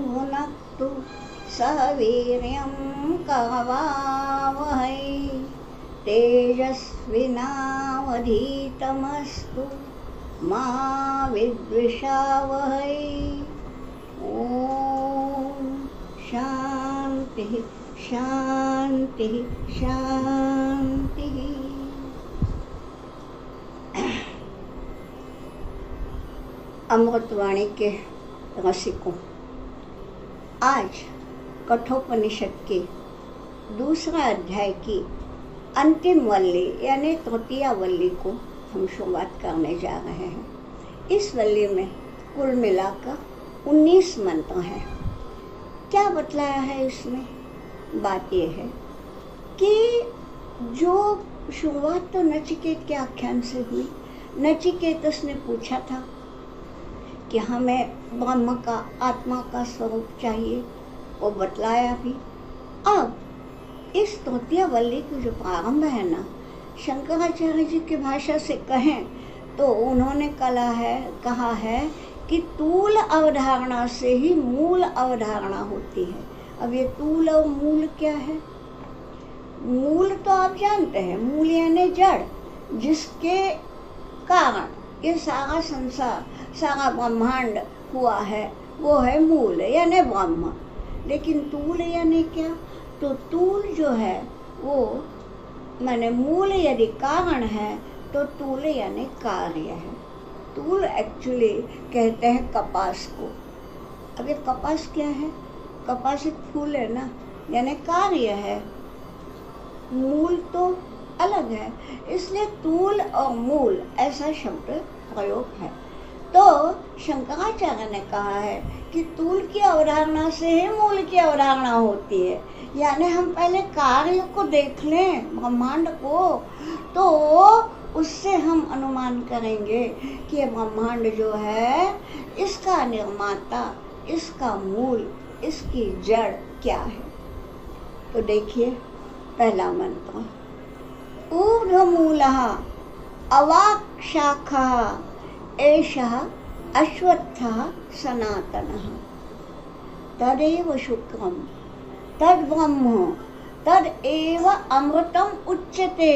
भुनक्तु सह वीर्यं करवावहै तेजस्विनावधीतमस्तु मा विद्विषावहै। ओम शांति शांति शांति। अमृतवाणी के रसिकों, आज कठोपनिषद के दूसरा अध्याय की अंतिम वल्ली यानी तृतीया वल्ली को हम शुरुआत करने जा रहे हैं। इस वल्ली में कुल मिलाकर 19 मंत्र हैं। क्या बतलाया है इसमें? बात यह है कि जो शुरुआत तो नचिकेत के आख्यान से हुई। नचिकेतस ने पूछा था कि हमें ब्रह्म का, आत्मा का स्वरूप चाहिए, वो बतलाया भी। अब इस तृतीय वल्ली की जो प्रारंभ है ना, शंकराचार्य जी की भाषा से कहें तो उन्होंने कहा है कि तूल अवधारणा से ही मूल अवधारणा होती है। अब ये तूल और मूल क्या है? मूल तो आप जानते हैं, मूल यानी जड़, जिसके कारण ये सारा संसार, सारा ब्रह्मांड हुआ है, वो है मूल यानी ब्रह्म। लेकिन तूल यानी क्या? तो तूल जो है वो माने मूल यदि कारण है तो तूल यानी कार्य है। तूल एक्चुअली कहते हैं कपास को। अब ये कपास क्या है? कपास एक फूल है ना, यानी कार्य है। मूल तो अलग है, इसलिए तूल और मूल ऐसा शब्द प्रयोग है। तो शंकराचार्य ने कहा है कि तूल की अवधारणा से ही मूल की अवधारणा होती है। यानी हम पहले कार्य को देख लें, ब्रह्मांड को, तो उससे हम अनुमान करेंगे कि ये ब्रह्मांड जो है, इसका निर्माता, इसका मूल, इसकी जड़ क्या है। तो देखिए पहला मंत्र, ऊर्ध्वमूलः अवाक् शाखः एषः अश्वत्थः सनातनः तदेव शुक्रं तद्ब्रह्म तदेव अमृतम् उच्यते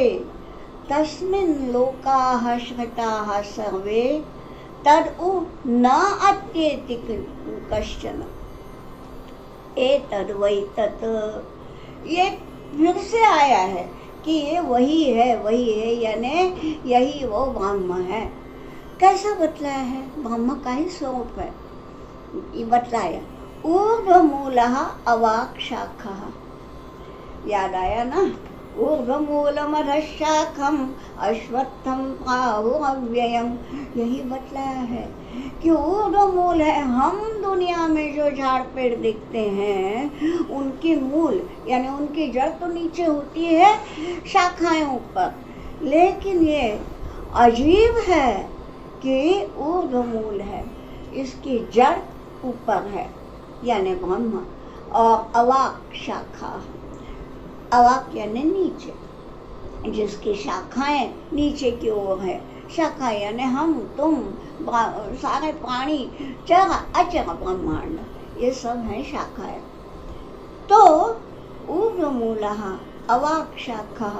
तस्मिन् लोकाः श्रुताः सर्वे तदु न अत्येति कश्चन एतद् वै तत्। ये फिर से आया है कि ये वही है यानी यही वो ब्रह्म है। कैसा बतलाया है? ब्रह्म का ही स्वरूप है। ये बतलाया ऊर्ध्वमूलः अवाक् शाखः। याद आया ना? ऊर्ध्वमूलमधःशाखम् अश्वत्थं प्राहुरव्ययम्। यही बतलाया है कि ऊर्ध्वमूल है। हम दुनिया में जो झाड़ पेड़ देखते हैं उनकी मूल यानी उनकी जड़ तो नीचे होती है, शाखाएं ऊपर। लेकिन ये अजीब है कि ऊर्ध्वमूल है, इसकी जड़ ऊपर है यानी ब्रह्म, और अवाक् शाखा, अवाक् यानी नीचे, जिसकी शाखाएं नीचे की ओर है। शाखा यानी हम, तुम, सारे प्राणी, चर अचर ब्रह्मांड, ये सब हैं शाखाएं। तो ऊर्ध्वमूलः अवाक् शाखः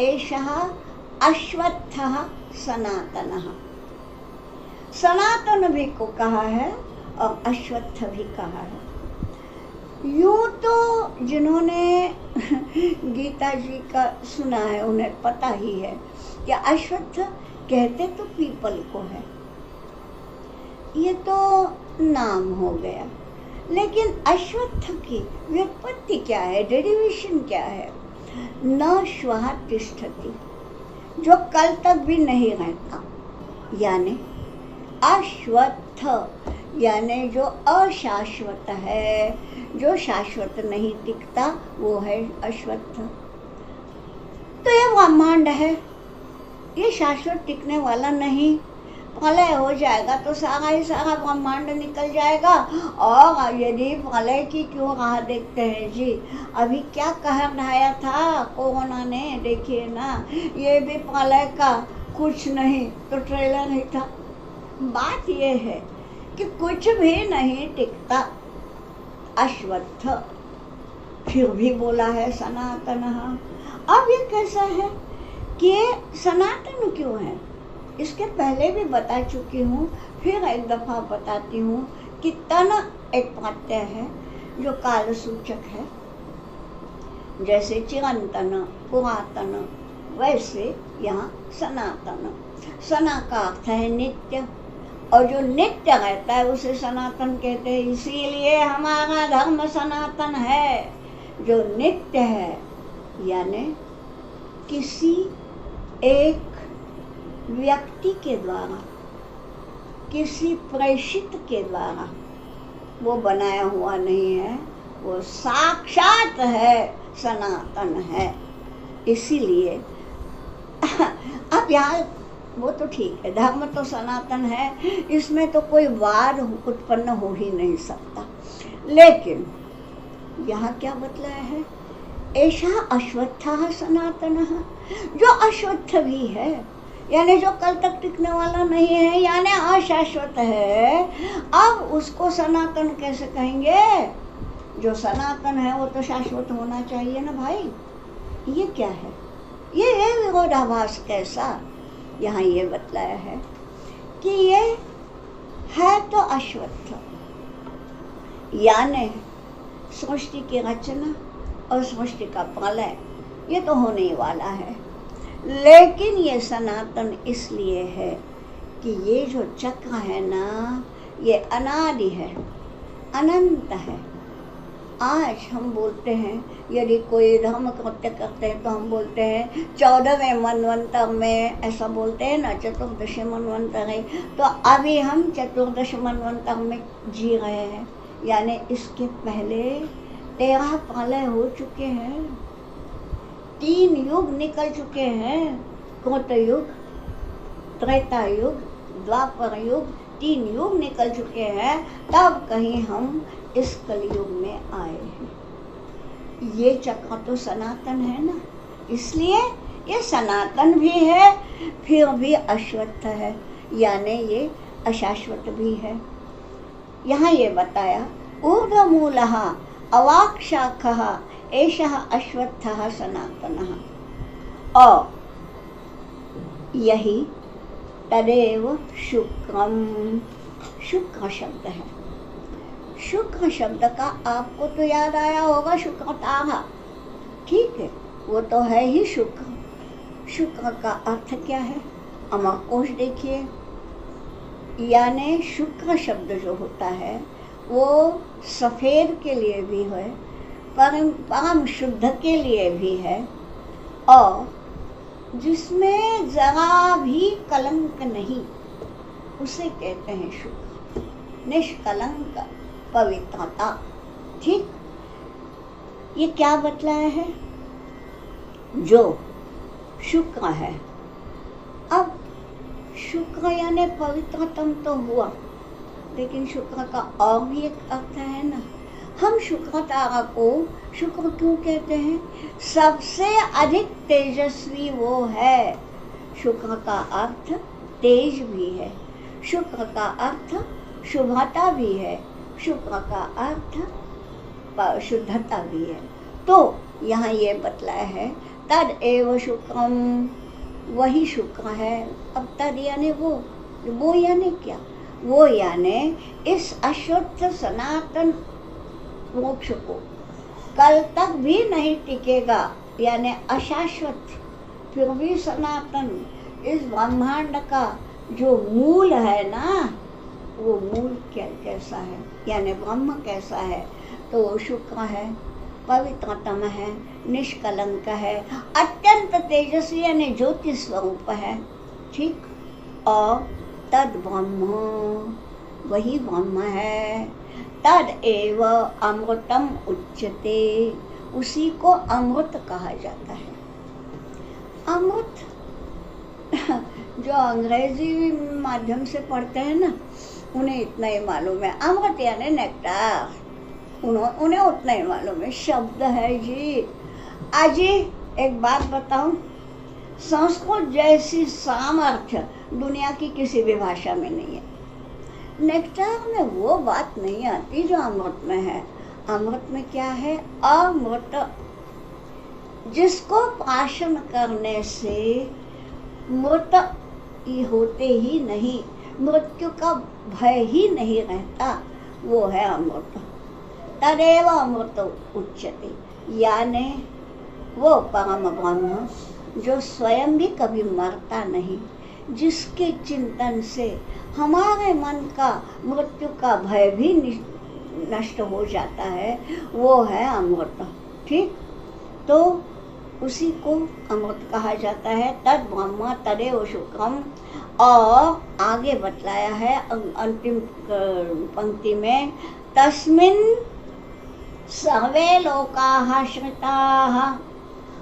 एषः अश्वत्थः सनातनः। सनातन भी को कहा है और अश्वत्थ भी कहा है। यूं तो जिन्होंने गीता जी का सुना है उन्हें पता ही है कि अश्वत्थ कहते तो पीपल को है, ये तो नाम हो गया। लेकिन अश्वत्थ की व्युत्पत्ति क्या है, डेरिवेशन क्या है? न श्वः तिष्ठति, जो कल तक भी नहीं रहता, यानी अश्वत्थ यानी जो अशाश्वत है, जो शाश्वत नहीं टिकता, वो है अश्वत्थ। तो ये ब्रह्मांड है, ये शाश्वत टिकने वाला नहीं। प्रलय हो जाएगा तो सारा ही सारा ब्रह्मांड निकल जाएगा। और यदि प्रलय की क्यों राह देखते हैं जी, अभी क्या कहर ढाया था कोरोना ने, देखिए ना, ये भी प्रलय का कुछ नहीं तो ट्रेलर ही था। बात ये है कि कुछ भी नहीं टिकता। अश्वत्थ फिर भी बोला है सनातन। अब ये कैसा है कि ये सनातन क्यों है? इसके पहले भी बता चुकी हूँ, फिर एक दफा बताती हूँ कि तन एक प्रत्यय है जो काल सूचक है। जैसे चिरंतन, पुरातन, वैसे यहाँ सनातन। सना का अर्थ है नित्य, और जो नित्य रहता है उसे सनातन कहते हैं। इसीलिए हमारा धर्म सनातन है, जो नित्य है, यानी किसी एक व्यक्ति के द्वारा, किसी प्रेषित के द्वारा वो बनाया हुआ नहीं है, वो साक्षात है, सनातन है। इसीलिए अब यहाँ वो तो ठीक है, धर्म तो सनातन है, इसमें तो कोई वाद उत्पन्न हो ही नहीं सकता। लेकिन यहाँ क्या बतलाया है? ऐसा अश्वत्थः सनातनः, जो अश्वत्थ भी है, यानी जो कल तक टिकने वाला नहीं है, यानी अशाश्वत है, अब उसको सनातन कैसे कहेंगे? जो सनातन है वो तो शाश्वत होना चाहिए ना भाई। ये क्या है? ये विरोधाभास कैसा? यहाँ ये बतलाया है कि ये है तो अश्वत्थ, यानी सृष्टि की रचना और सृष्टि का प्रलय ये तो होने ही वाला है। लेकिन ये सनातन इसलिए है कि ये जो चक्र है ना, ये अनादि है, अनंत है। आज हम बोलते हैं, यदि कोई धर्म कृत्य करते हैं तो हम बोलते हैं 14वें मनवंतर में, ऐसा बोलते हैं ना, चतुर्दश मनवंतर है, तो अभी हम चतुर्दश मनवंतर में जी रहे हैं, यानी इसके पहले 13 प्रलय हो चुके हैं, 3 युग निकल चुके हैं, कृत युग, त्रेता युग, द्वापर युग, 3 युग निकल चुके हैं, तब कहीं हम इस कलयुग में आए हैं। ये चक्र तो सनातन है ना, इसलिए ये सनातन भी है, फिर भी अश्वत्थ है, यानी ये अशाश्वत भी है। यहाँ ये बताया ऊर्ध्वमूलः अवाक्शाखः एषः अश्वत्थः सनातनः, और यही तदेव शुक्रम, शुक्र शब्द है। शुक्र शब्द का आपको तो याद आया होगा, शुक्र तारा, ठीक है, वो तो है ही शुक्र। शुक्र का अर्थ क्या है? अमरकोश देखिए, यानी शुक्र शब्द जो होता है वो सफ़ेद के लिए भी है, परम शुद्ध के लिए भी है, और जिसमें जरा भी कलंक नहीं, उसे कहते हैं शुक्र, निष्कलंक, पवित्रता। ठीक, ये क्या बतलाया है? जो शुक्र है, अब शुक्र यानी पवित्रतम तो हुआ, लेकिन शुक्र का और भी एक अर्थ है ना। हम शुक्र तारा को शुक्र क्यों कहते हैं? सबसे अधिक तेजस्वी वो है। शुक्र का अर्थ तेज भी है, शुक्र का अर्थ शुभता भी है, शुक्र का अर्थ शुद्धता भी है। तो यहाँ ये बतलाया है तद एव शुक्रम, वही शुक्र है। अब तद यानी वो यानी क्या? वो यानी इस अशुद्ध सनातन मोक्ष को कल तक भी नहीं टिकेगा, यानी अशाश्वत, फिर भी सनातन, इस ब्रह्मांड का जो मूल है ना, वो मूल कैसा है, यानी ब्रह्म कैसा है? तो वो शुक्र है, पवित्रतम है, निष्कलंक है, अत्यंत तेजस्वी यानी ज्योति स्वरूप है। ठीक, और तद ब्रह्म, वही ब्रह्म है। तद एव अमृतम उच्यते, उसी को अमृत कहा जाता है। अमृत जो अंग्रेजी माध्यम से पढ़ते हैं ना, उन्हें इतना ही मालूम है, अमृत यानी नेक्टार, उन्हें उतना ही मालूम है, शब्द है जी। आजी एक बात बताऊं, संस्कृत जैसी सामर्थ्य दुनिया की किसी भी भाषा में नहीं है। नेक्टर में वो बात नहीं आती जो अमृत में है। अमृत में क्या है? अमृत, जिसको प्राशन करने से मृत होते ही नहीं, मृत्यु का भय ही नहीं रहता, वो है अमृत। तदेव अमृत उच्यते, यानी वो परम ब्रह्म जो स्वयं भी कभी मरता नहीं, जिसके चिंतन से हमारे मन का मृत्यु का भय भी नष्ट हो जाता है, वो है अमृत। ठीक, तो उसी को अमृत कहा जाता है। तद ब्रह्म तदेव शुक्रम। और आगे बतलाया है अंतिम पंक्ति में, तस्मिन् सर्वे लोकाः श्रिताः।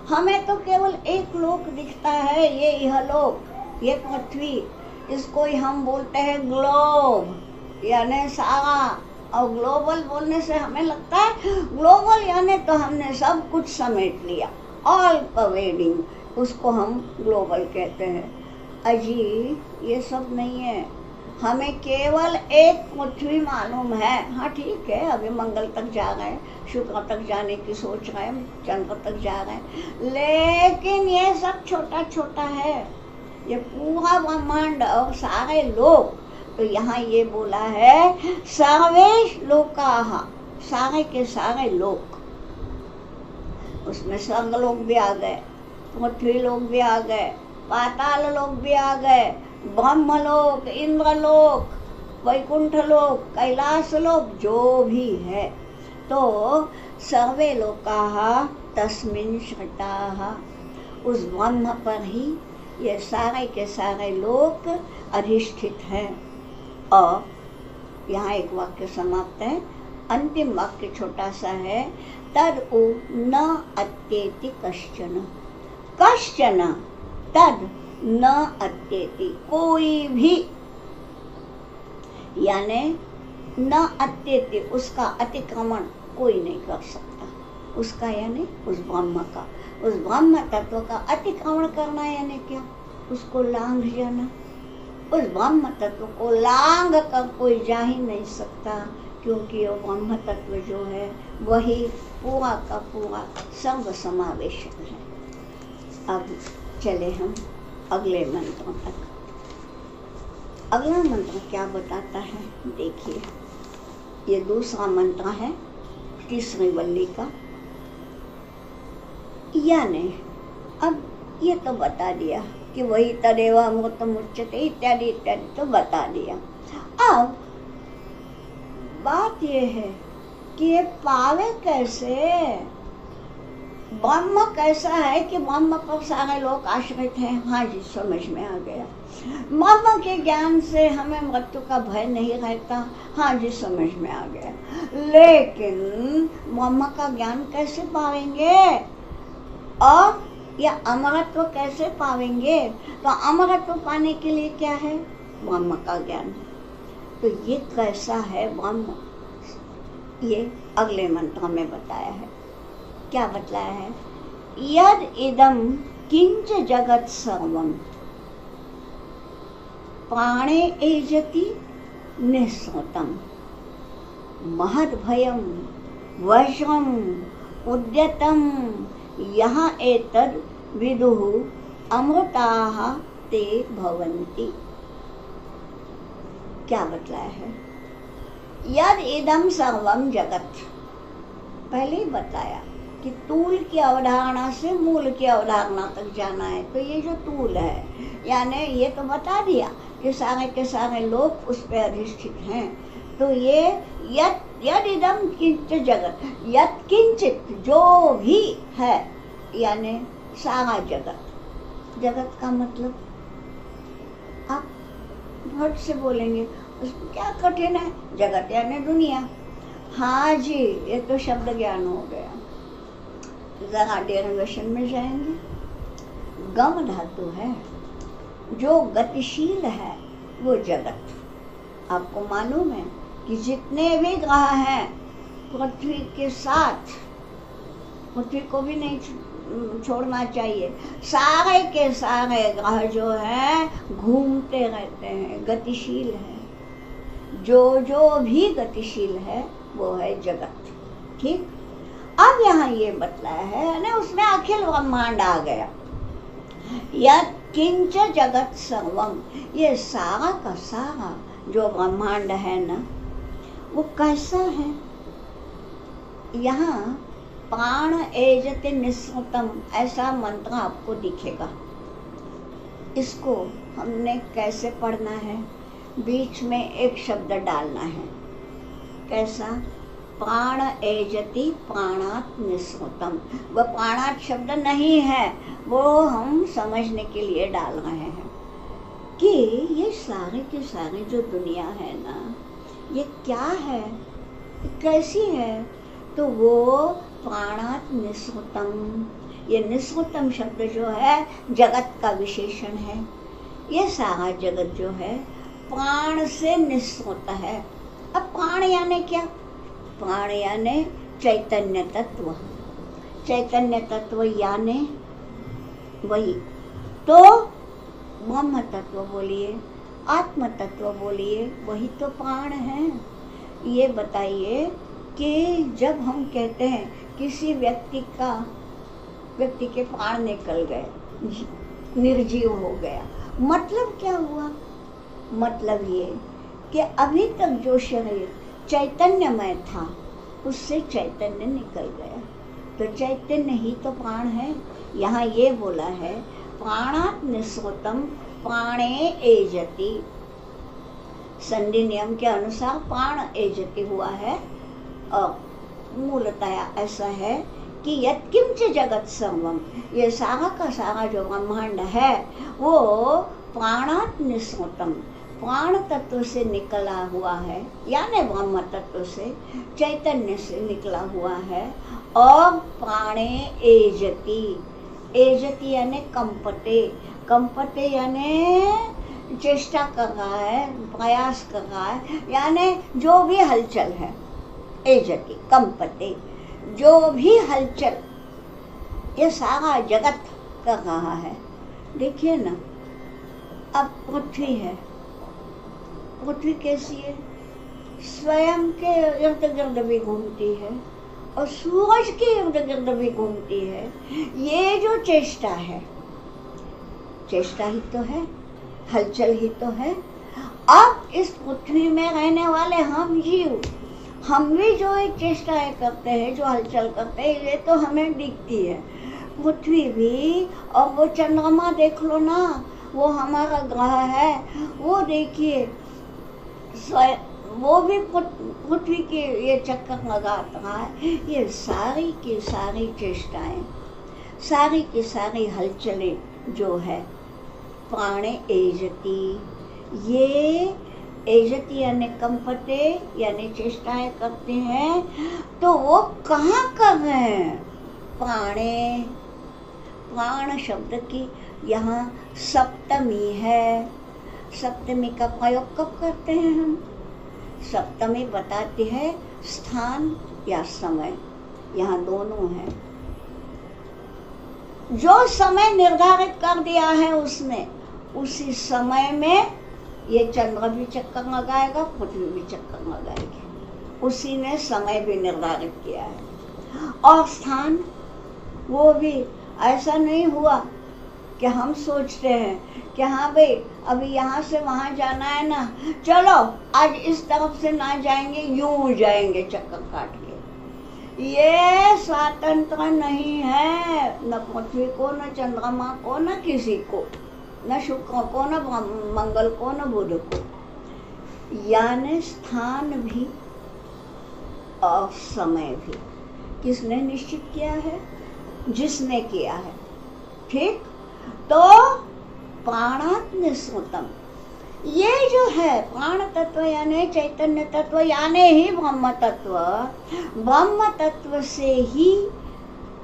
हमें तो केवल एक लोक दिखता है, ये यह लोक, ये पृथ्वी, इसको ही हम बोलते हैं ग्लोब, यानी सारा। और ग्लोबल बोलने से हमें लगता है ग्लोबल यानी तो हमने सब कुछ समेट लिया, ऑल परवेडिंग, उसको हम ग्लोबल कहते हैं। अजी ये सब नहीं है, हमें केवल एक पृथ्वी मालूम है। हाँ ठीक है, अभी मंगल तक जा रहे हैं, शुक्र तक जाने की सोच रहे हैं, चंद्र तक जा रहे हैं, लेकिन ये सब छोटा छोटा है, ये पूरा ब्रह्मांड और सारे लोग। तो यहाँ ये बोला है सर्वे लोकाः, सारे के सारे लोक, उसमें स्वर्ग लोक भी आ गए, पृथ्वी लोक भी आ गए, पाताल लोक भी आ गए, ब्रह्मलोक, इंद्रलोक, वैकुंठ लोक, कैलाश लोक, जो भी है। तो सर्वे लोकाः तस्मिन् श्रिताः, उस ब्रह्म पर ही ये सारे के सारे लोक अधिष्ठित हैं। और यहाँ एक वाक्य समाप्त है, अंतिम वाक्य छोटा सा है, तद उ न अत्येति कश्चन। कश्चन तद न अत्येति, कोई भी, यानी न अत्येति, उसका अतिक्रमण कोई नहीं कर सकता, उसका यानी उस ब्रह्म का, उस ब्रह्म तत्व का अतिक्रमण करना यानी क्या? उसको लांघ जाना। उस ब्रह्म तत्व को लांघ कर कोई जा ही नहीं सकता, क्योंकि वो ब्रह्म तत्व जो है वही पूरा का पूरा सर्व समावेशक है। अब चले हम अगले मंत्रों तक। अगला मंत्र क्या बताता है देखिए, ये दूसरा मंत्र है तीसरी वल्ली का। यानी अब ये तो बता दिया कि वही तदेव अमृतम् उच्यते इत्यादि इत्यादि तो बता दिया। अब बात ये है कि ये पावे कैसे, ब्रह्म कैसा है कि ब्रह्म पर सारे लोग आश्रित हैं। हाँ जी, समझ में आ गया। ब्रह्म के ज्ञान से हमें मृत्यु का भय नहीं रहता। हाँ जी, समझ में आ गया। लेकिन ब्रह्म का ज्ञान कैसे पाएंगे और या अमरत्व कैसे पाएंगे? तो अमरत्व पाने के लिए क्या है? ब्रह्म का ज्ञान। तो ये कैसा है ब्रह्म, ये अगले मंत्र में बताया है। क्या बतलाया है? यद इदम किंच जगत सर्वम प्राणे एजति निःसृतम महद भयम वज्रम उद्यतम यहाँ एतद विदुः अमृताः ते भवन्ति। क्या बतलाया है? यद इदम सर्वम जगत, पहले ही बताया कि तूल की अवधारणा से मूल की अवधारणा तक जाना है। तो ये जो तूल है, यानी ये तो बता दिया कि सारे के सारे लोग उस पर अधिष्ठित हैं। तो ये यद इदम किंच जगत, यद किंचित जो भी है, यानी सारा जगत। जगत का मतलब आप भट से बोलेंगे, उसमें क्या कठिन है? जगत यानी दुनिया। हाँ जी, ये तो शब्द ज्ञान हो गया। जरा डेरिवेशन में जाएंगे। गम धातु है, जो गतिशील है वो जगत। आपको मालूम है कि जितने भी ग्रह हैं पृथ्वी के साथ, पृथ्वी को भी नहीं छोड़ना चाहिए, सारे के सारे ग्रह जो हैं घूमते रहते हैं, गतिशील हैं। जो जो भी गतिशील है वो है जगत। ठीक, अब यहाँ ये बतलाया है ना, उसमें अखिल ब्रह्मांड आ गया। यत् किंच जगत सर्वम, ये सारा का सारा जो ब्रह्मांड है ना, वो कैसा है? यहाँ प्राण एजते निस्सृतम ऐसा मंत्र आपको दिखेगा। इसको हमने कैसे पढ़ना है? बीच में एक शब्द डालना है। कैसा? प्राण एजति प्राणात निस्सृतम। वह प्राणात शब्द नहीं है, वो हम समझने के लिए डाल रहे हैं कि ये सारे के सारे जो दुनिया है ना, ये क्या है, कैसी है? तो वो प्राणात निस्सृतम, ये निस्सृतम शब्द जो है जगत का विशेषण है। ये सारा जगत जो है प्राण से निस्सृत है। अब प्राण यानी क्या? प्राण यानी चैतन्य तत्व। चैतन्य तत्व यानी वही तो ब्रह्म तत्व बोलिए, आत्म तत्व बोलिए, वही तो प्राण है। ये बताइए कि जब हम कहते हैं किसी व्यक्ति के प्राण निकल गए, निर्जीव हो गया, मतलब क्या हुआ? मतलब ये कि अभी तक जो शरीर चैतन्यमय था उससे चैतन्य निकल गया, तो चैतन्य ही तो प्राण है। यहाँ ये बोला है प्राणात निस्सृतम प्राणे एजति। संधि नियम के अनुसार प्राण एजति हुआ है और मूलतः ऐसा है कि यत्किंच जगत सर्वम, ये सारा का सारा जो ब्रह्मांड है वो प्राणात निस्सृतम, प्राण तत्व से निकला हुआ है, यानी ब्रह्म तत्व से, चैतन्य से निकला हुआ है। और प्राणे एजति, एजति यानी कंपते, कंपते यानी चेष्टा कर रहा है, प्रयास कर रहा है, यानी जो भी हलचल है। एजति कंपते, जो भी हलचल ये सारा जगत कर रहा है। देखिए ना, अब पृथ्वी है, पृथ्वी कैसी है? स्वयं के इर्द गिर्द भी घूमती है और सूरज के इर्द गिर्द भी घूमती है। ये जो चेष्टा है, चेष्टा ही तो है, हलचल ही तो है। अब इस पृथ्वी में रहने वाले हम जीव, हम भी जो एक चेष्टाएं करते हैं, जो हलचल करते हैं, ये तो हमें दिखती है। पृथ्वी भी, और वो चंद्रमा देख लो ना, वो हमारा ग्रह है, वो देखिए वो भी पृथ्वी के ये चक्कर लगा रहा है। ये सारी की सारी चेष्टाएं, सारी की सारी हलचलें जो है प्राणे एजति, ये एजति यानी कंपते यानी चेष्टाएं करते हैं। तो वो कहाँ कर रहे हैं? प्राणे, प्राण शब्द की यहाँ सप्तमी है। सप्तमी का प्रयोग कब करते हैं हम? सप्तमी बताती है स्थान या समय, यहाँ दोनों है। जो समय निर्धारित कर दिया है उसने, उसी समय में ये चंद्र भी चक्कर लगाएगा, पृथ्वी भी चक्कर लगाएगी, उसी ने समय भी निर्धारित किया है। और स्थान, वो भी ऐसा नहीं हुआ कि हम सोचते हैं कि हाँ भाई अभी यहाँ से वहाँ जाना है ना, चलो आज इस तरफ से ना जाएंगे, यूं जाएंगे चक्कर काट के। ये स्वतंत्र नहीं है, न पृथ्वी को, न चंद्रमा को, न किसी को, न शुक्र को, न मंगल को, न बुध को। यानी स्थान भी और समय भी किसने निश्चित किया है? जिसने किया है। ठीक, तो प्राणात निस्सृतम, ये जो है प्राण तत्व यानी चैतन्य तत्व यानी ही ब्रह्म तत्व, ब्रह्म तत्व से ही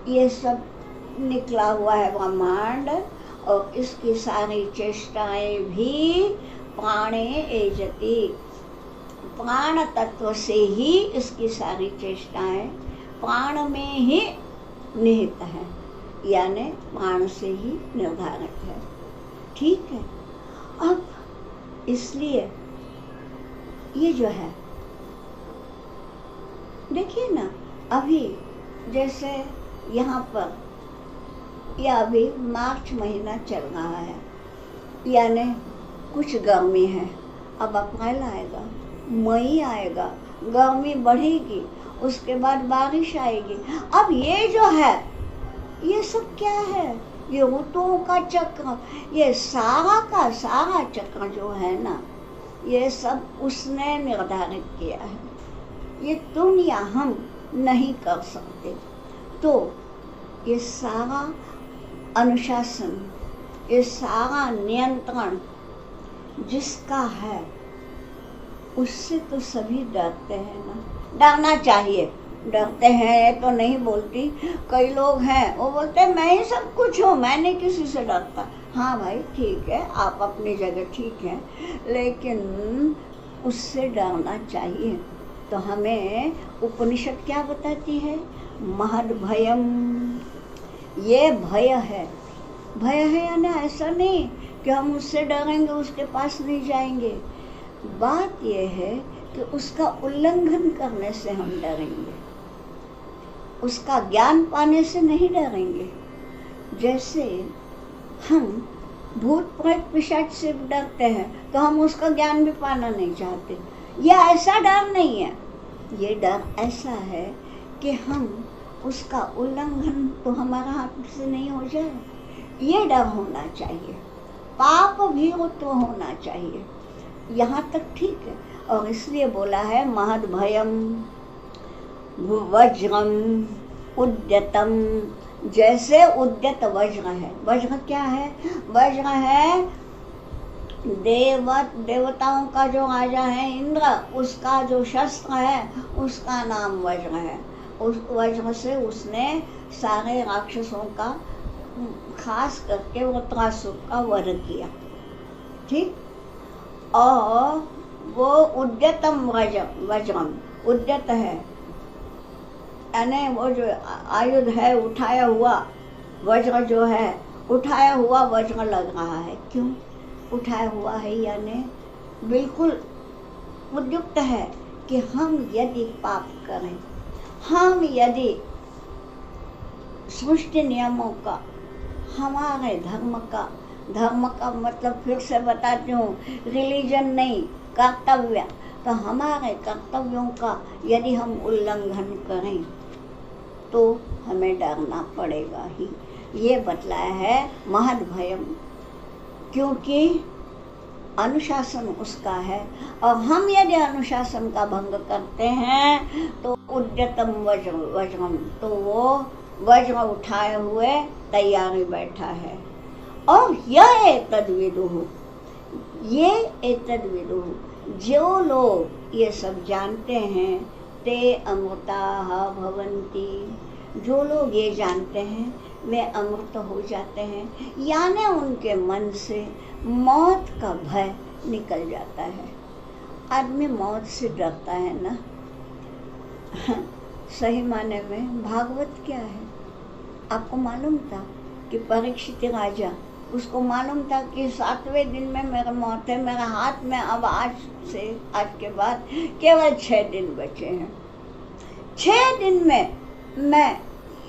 ये सब निकला हुआ है ब्रह्मांड। और इसकी सारी चेष्टाएं भी प्राणे एजति, प्राण तत्व से ही इसकी सारी चेष्टाएं प्राण में ही निहित है, यानी प्राण से ही निर्धारित है। ठीक है, अब इसलिए ये जो है, देखिए ना, अभी जैसे यहाँ पर या अभी मार्च महीना चल रहा है, यानी कुछ गर्मी है। अब अप्रैल आएगा, मई आएगा, गर्मी बढ़ेगी, उसके बाद बारिश आएगी। अब ये जो है, ये सब क्या है? ये ऋतुओं का चक्र, ये सारा का सारा चक्र जो है ना, ये सब उसने निर्धारित किया है। ये तुम या हम नहीं कर सकते। तो ये सारा अनुशासन, ये सारा नियंत्रण जिसका है, उससे तो सभी डरते हैं ना। डरना चाहिए, डरते हैं तो नहीं बोलती। कई लोग हैं वो बोलते हैं मैं ही सब कुछ हूँ, मैं नहीं किसी से डरता। हाँ भाई ठीक है, आप अपनी जगह ठीक हैं, लेकिन उससे डरना चाहिए। तो हमें उपनिषद क्या बताती है? महद भयम, ये भय है। भय है यानी ऐसा नहीं कि हम उससे डरेंगे, उसके पास नहीं जाएंगे। बात यह है कि उसका उल्लंघन करने से हम डरेंगे, उसका ज्ञान पाने से नहीं डरेंगे। जैसे हम भूत प्रेत पिशाच से डरते हैं तो हम उसका ज्ञान भी पाना नहीं चाहते। यह ऐसा डर नहीं है, ये डर ऐसा है कि हम उसका उल्लंघन तो हमारा हाथ से नहीं हो जाए, ये डर होना चाहिए। पाप भी तो होना चाहिए, यहाँ तक ठीक है। और इसलिए बोला है महद भयम वज्रम उद्यतम, जैसे उद्यत वज्र है। वज्र क्या है? वज्र है देवताओं का जो राजा है इंद्र, उसका जो शस्त्र है उसका नाम वज्र है। उस वज्र से उसने सारे राक्षसों का, खास करके वृत्रासुर का वध किया, ठीक। और वो उद्यतम वज्रम, उद्यत है यानी वो जो आयुध है, उठाया हुआ वज्र जो है, उठाया हुआ वज्र लग रहा है। क्यों उठाया हुआ है? यानी बिल्कुल उद्युक्त है कि हम यदि पाप करें, हम यदि सृष्टि नियमों का, हमारे धर्म का मतलब फिर से बताती हूँ, रिलीजन नहीं, कर्तव्य। तो हमारे कर्तव्यों का यदि हम उल्लंघन करें तो हमें डरना पड़ेगा ही। ये बतलाया है महद भयम, क्योंकि अनुशासन उसका है। और हम यदि अनुशासन का भंग करते हैं तो उद्यतम वज्रम, तो वो वज्र उठाए हुए तैयारी बैठा है। और यह एतद्विदुः, ये एतद्विदुः, जो लोग ये सब जानते हैं, ते अमृताः भवन्ति, जो लोग ये जानते हैं वे अमृत हो जाते हैं, यानी उनके मन से मौत का भय निकल जाता है। आदमी मौत से डरता है ना। सही माने में भागवत क्या है? आपको मालूम था कि परीक्षित राजा, उसको मालूम था कि 7वें दिन में मेरा मौत है, मेरा हाथ में अब आज के बाद केवल 6 दिन बचे हैं। 6 दिन में मैं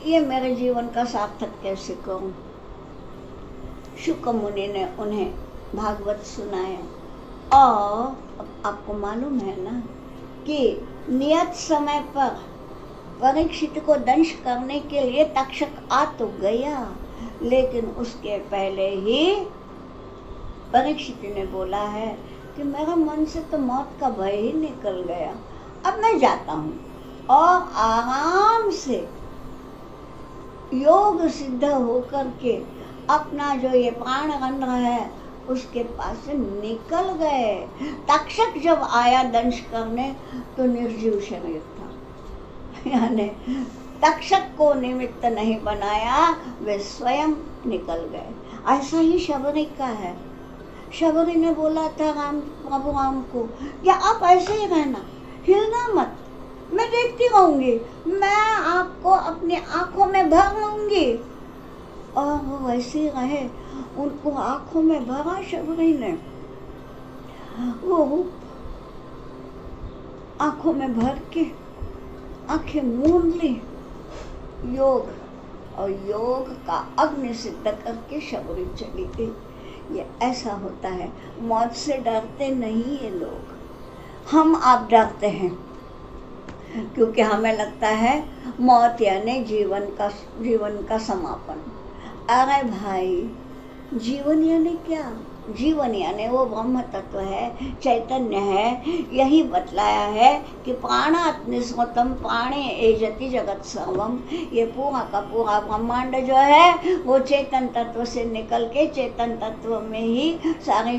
ये मेरे जीवन का सार्थक कैसे करूं? शुक मुनि ने उन्हें भागवत सुनाया। और आपको मालूम है ना कि नियत समय पर परीक्षित को दंश करने के लिए तक्षक आ तो गया, लेकिन उसके पहले ही परीक्षित ने बोला है कि मेरा मन से तो मौत का भय ही निकल गया, अब मैं जाता हूँ। और आराम से योग सिद्ध होकर के अपना जो ये प्राण रंध्र है उसके पास से निकल गए। तक्षक जब आया दंश करने तो निर्जीव शरीर था, यानी तक्षक को निमित्त नहीं बनाया, वे स्वयं निकल गए। ऐसा ही शबरी का है। शबरी ने बोला था प्रभु राम को, या आप ऐसे ही रहना, हिलना मत, मैं देखती रहूंगी, मैं आपको अपनी आंखों में भर लूंगी। और वो वैसे ही रहे, उनको आंखों में भरा शबरी ने। वो आंखों में भर के आंखें मूंद ली, योग और योग का अग्नि सिद्ध करके शबरी चली गई। ये ऐसा होता है। मौत से डरते नहीं ये लोग, हम आप डरते हैं, क्योंकि हमें लगता है मौत यानी जीवन का समापन। अरे भाई, जीवन यानी क्या? जीवन यानी वो ब्रह्म तत्व है, चैतन्य है। यही बतलाया है कि प्राणात् निस्वतम प्राणे एजति जगत सर्वम। ये पूरा का पूरा ब्रह्मांड जो है वो चेतन तत्व से निकल के चेतन तत्व में ही सारी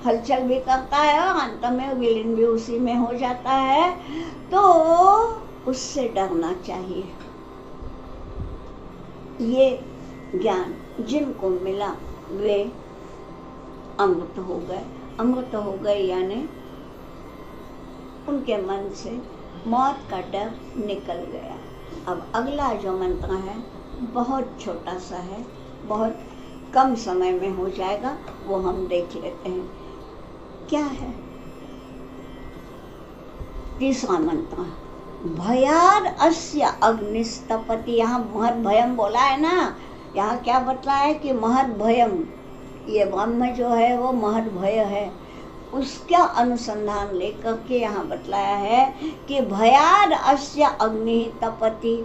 हलचल भी करता है और अंत में विलीन भी उसी में हो जाता है। तो उससे डरना चाहिए। ये ज्ञान जिनको मिला वे अमृत हो गए। अमृत हो गए यानी उनके मन से मौत का डर निकल गया। अब अगला जो मंत्र है बहुत छोटा सा है, बहुत कम समय में हो जाएगा, वो हम देख लेते हैं। क्या है? तीसरा मंत्र, भयाद अस्य अग्निस्तपति। यहाँ महद भयम बोला है ना, यहाँ क्या बतलाया है कि महद भयम, ये ब्रह्म जो है वो महद भय है। उसका अनुसंधान लेकर के यहाँ बतलाया है कि भयाद अस्य अग्नि तपति,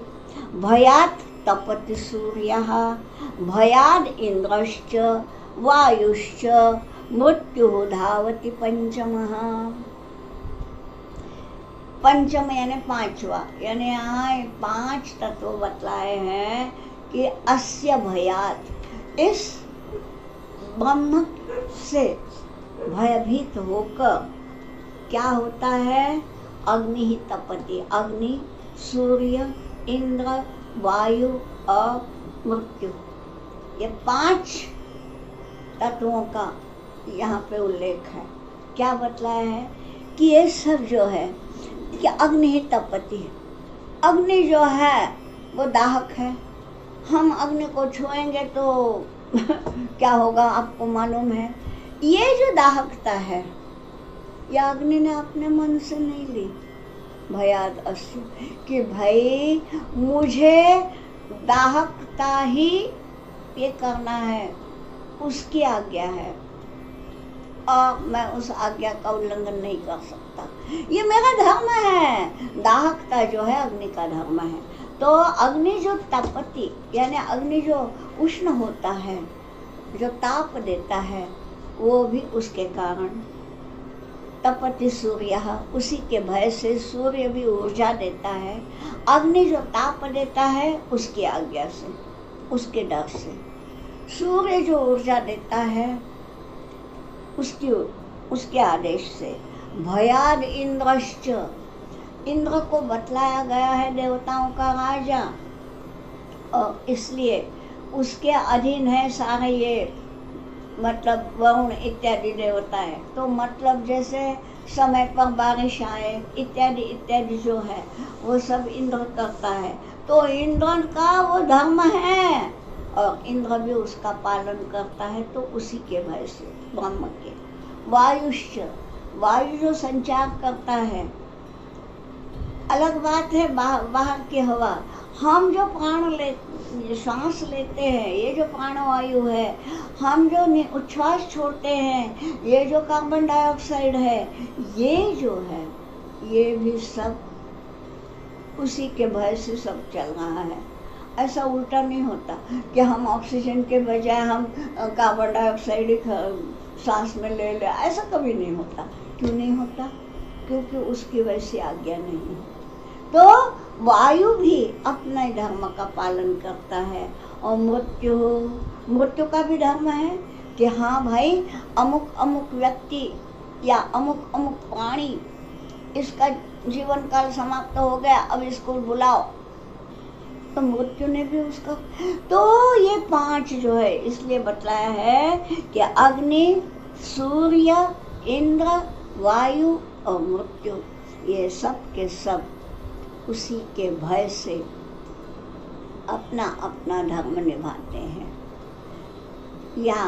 भयात तपति सूर्यः, भयाद इंद्रश्च वायुश्च मृत्यु धावति पंचमः। पंचम यानी पांचवा, यानी यहाँ 5 तत्व बतलाए हैं कि अस्य भयात, इस ब्रह्म से भयभीत होकर क्या होता है? अग्नि ही तपति, अग्नि, सूर्य, इंद्र, वायु और मृत्यु, ये 5 तत्वों का यहाँ पे उल्लेख है। क्या बतलाया है कि ये सब जो है कि अग्नि ही तपति। अग्नि जो है वो दाहक है। हम अग्नि को छुएंगे तो क्या होगा आपको मालूम है। ये जो दाहकता है यह अग्नि ने अपने मन से नहीं ली। भयाद अस्य, कि भाई मुझे दाहकता ही ये करना है, उसकी आज्ञा है और मैं उस आज्ञा का उल्लंघन नहीं कर सकता। ये मेरा धर्म है। दाहकता जो है अग्नि का धर्म है। तो अग्नि जो तपति यानी अग्नि जो उष्ण होता है, जो ताप देता है, वो भी उसके कारण। तपति सूर्य, उसी के भय से सूर्य भी ऊर्जा देता है। अग्नि जो ताप देता है उसकी आज्ञा से, उसके डर से। सूर्य जो ऊर्जा देता है उसके आदेश से। भयाद इंद्रश्च, इंद्र को बतलाया गया है देवताओं का राजा, और इसलिए उसके अधीन है सारे ये मतलब वरुण इत्यादि देवता है। तो मतलब जैसे समय पर बारिश आए इत्यादि इत्यादि जो है वो सब इंद्र करता है। तो इंद्र का वो धर्म है और इंद्र भी उसका पालन करता है, तो उसी के भय से ब्रह्म के। वायुश्च, वायु जो संचार करता है, अलग बात है बाहर की हवा। हम जो श्वास लेते हैं, ये जो प्राणवायु है, हम जो उच्छ्वास छोड़ते हैं, ये जो कार्बन डाइऑक्साइड है, ये जो है ये भी सब उसी के भय से सब चल रहा है। ऐसा उल्टा नहीं होता कि हम ऑक्सीजन के बजाय हम कार्बन डाइऑक्साइड सांस में ले ले, ऐसा कभी नहीं होता। क्यों नहीं होता? क्योंकि उसकी वैसी आज्ञा नहीं है। तो वायु भी अपने धर्म का पालन करता है। और मृत्यु का भी धर्म है कि हाँ भाई, अमुक अमुक व्यक्ति या अमुक अमुक प्राणी, इसका जीवन काल समाप्त हो गया, अब इसको बुलाओ, तो मृत्यु ने भी उसका। तो ये 5 जो है इसलिए बतलाया है कि अग्नि, सूर्य, इंद्र, वायु और मृत्यु, ये सब के सब उसी के भय से अपना अपना धर्म निभाते हैं। या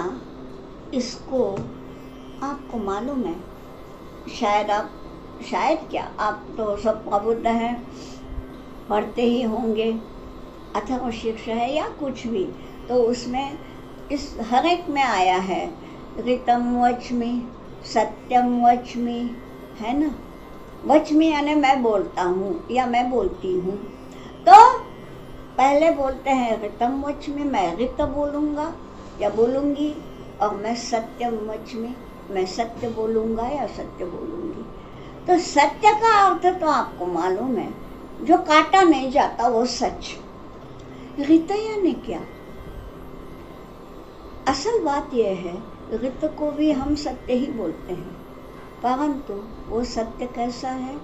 इसको आपको मालूम है, शायद आप शायद क्या, आप तो सब प्रबुद्ध हैं, पढ़ते ही होंगे, अथर्व शिक्षा है या कुछ भी, तो उसमें इस हर एक में आया है ऋतम वच्मि, सत्यम वच्मि, है ना। वच्मि यानी मैं बोलता हूँ या मैं बोलती हूँ। तो पहले बोलते हैं ऋतम वच्मि, मैं ऋत बोलूँगा या बोलूँगी, और मैं सत्यम वच्मि, मैं सत्य बोलूँगा या सत्य बोलूँगी। तो सत्य का अर्थ तो आपको मालूम है, जो काटा नहीं जाता वो सच। ऋत यानी क्या? असल बात यह है, ऋत को भी हम सत्य ही बोलते हैं, परंतु वो सत्य कैसा है?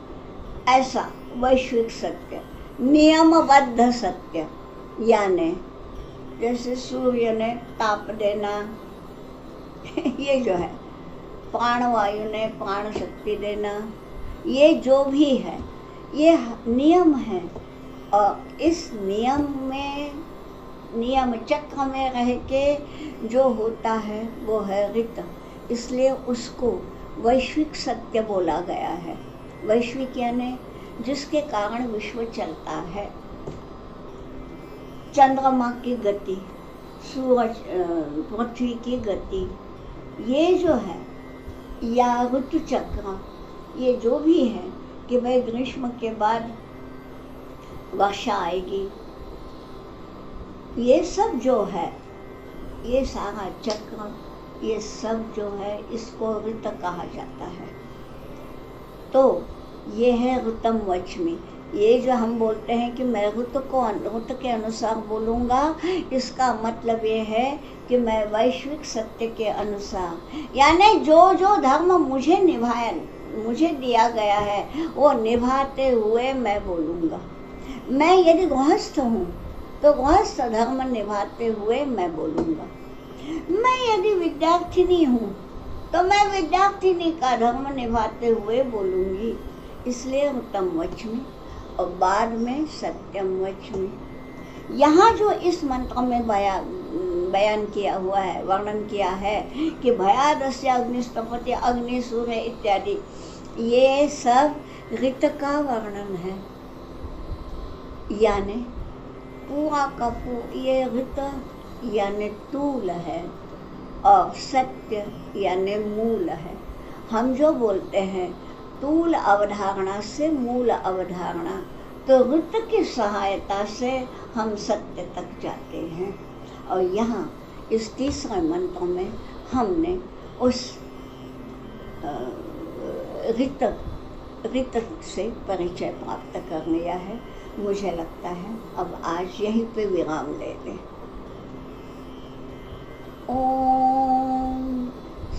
ऐसा वैश्विक सत्य, नियमबद्ध सत्य, यानी जैसे सूर्य ने ताप देना ये जो है, प्राणवायु ने प्राण शक्ति देना, ये जो भी है ये नियम है। और इस नियम में, नियम चक्र में रह के जो होता है वो है ऋत, इसलिए उसको वैश्विक सत्य बोला गया है। वैश्विक यानी जिसके कारण विश्व चलता है। चंद्रमा की गति, सूरज, पृथ्वी की गति, ये जो है, या ऋतु चक्र, ये जो भी है कि भाई ग्रीष्म के बाद वर्षा आएगी, ये सब जो है, ये सारा चक्र, ये सब जो है, इसको ऋत कहा जाता है। तो ये है ऋतम वच्मि। ये जो हम बोलते हैं कि मैं ऋत के अनुसार बोलूँगा, इसका मतलब ये है कि मैं वैश्विक सत्य के अनुसार, यानी जो जो धर्म मुझे दिया गया है वो निभाते हुए मैं बोलूँगा। मैं यदि गृहस्थ हूँ तो गृहस्थ धर्म निभाते हुए मैं बोलूँगा। मैं यदि विद्यार्थिनी हूँ तो मैं विद्यार्थिनी का धर्म निभाते हुए बोलूँगी। इसलिए ऋतम वच्मि और बाद में सत्यम वच्मि। यहाँ जो इस मंत्र में बयान किया हुआ है, वर्णन किया है कि भयादस्य अग्निस्तपति, अग्नि, सूर्य इत्यादि, ये सब ऋत का वर्णन है। यानी पूरा का ये ऋत यानी तूल है और सत्य यानी मूल है। हम जो बोलते हैं तूल अवधारणा से मूल अवधारणा, तो ऋत की सहायता से हम सत्य तक जाते हैं। और यहाँ इस तीसरे मंत्र में हमने उस ऋत से परिचय प्राप्त कर लिया है। मुझे लगता है अब आज यहीं पे विराम ले लें। ओम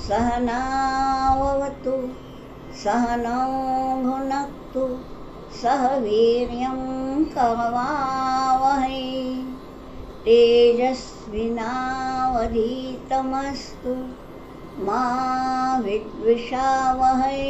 सहनावतु सहनौ भुनक्तु सह वीर्यं करवावहै तेजस्विनावधीतमस्तु मा विद्विषावहै।